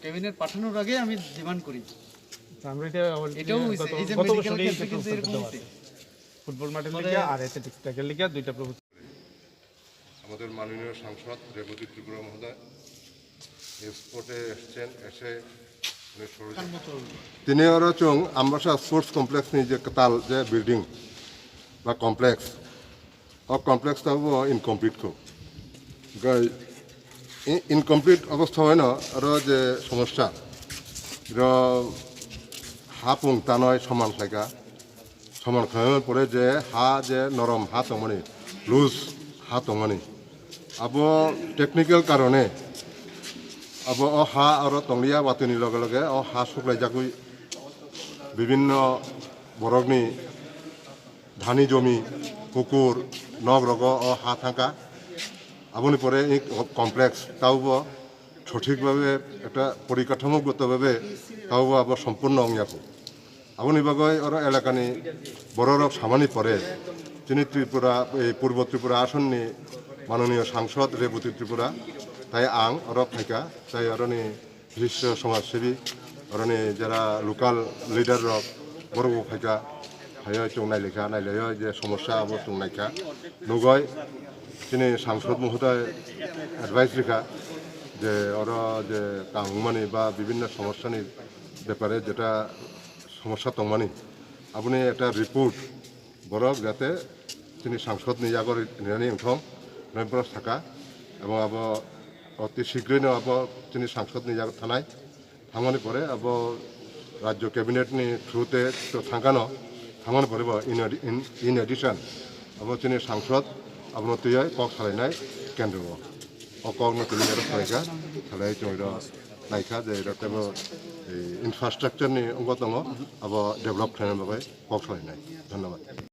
Cabinet পাঠানোর আগে আমি ডিমান্ড করি ফুটবল মাঠের লিগে আর অ্যাথলেটিক্স ট্র্যাকের লিগে দুইটা প্রভূত। আমাদের মাননীয় সাংসদ রেবতী ত্রিপুরা মহোদয় স্পোর্টে এসছেন, এসে তিনি আরো চং আমবাসা স্পোর্টস কমপ্লেক্স নি যে তাল যে বিল্ডিং বা কমপ্লেক্স কমপ্লেক্স তাবো ইনকমপ্লিট খুব ইনকমপ্লিট অবস্থা হয় না আরো যে সমস্যা হা পুং তা নয় সমান থাকা সমান খাওয়ানোর পরে যে হা যে নরম হা তমনি লুজ হা তমনি আবো টেকনিক্যাল কারণে আবো হা আর টংলিয়া বাতুনি লগে লগে হা শুক্লাই যাকুই বিভিন্ন বরগনি ধানি জমি পুকুর নগ রগ হা থাকা আপনি পরে এই কমপ্লেক্স তাও সঠিকভাবে একটা পরিকাঠামোগতভাবে তাও আবার সম্পূর্ণ অংয়াকো আপনি বাগৈ ওরা এলাকানি বড় রক সামানি পরে তিনি ত্রিপুরা এই পূর্ব ত্রিপুরা আসননি মাননীয় সাংসদ রেবতী ত্রিপুরা তাই আং অরব থাকা তাই অরনি বিশ্ব সমাজসেবী অরনি যারা লোকাল লিডার রক বড় থাকা হায় চং নাইলেখা নাইলে যে সমস্যা আবার চং নাইখা নগয় তিনি সাংসদ মহোদয় অ্যাডভাইস রেখা যে ওরা যে তাংমানি বা বিভিন্ন সমস্যানির ব্যাপারে যেটা সমস্যা তংমানি আপনি একটা রিপোর্ট বরফ যাতে তিনি সাংসদ নিয়ে আগর নিরানি উঠং নয়বরস থাকা এবং আবার অতি শীঘ্রই আবার তিনি সাংসদ নিয়ে আগর থানায় থামানি পরে আবার রাজ্য ক্যাবিনেটনি থ্রুতে তো থাকানো থামানি পরে ইন এডিশন আবার তিনি সাংসদ আপনার তুই কক সালাইনাই কেন্দ্র কক নতুন সালাইকা সালাই চং নাইখা যে এটা ইনফ্রাস্ট্রাকচারनि अंग दङ अब डेभेलप खालामनो কক सालायनाय धन्यवाद।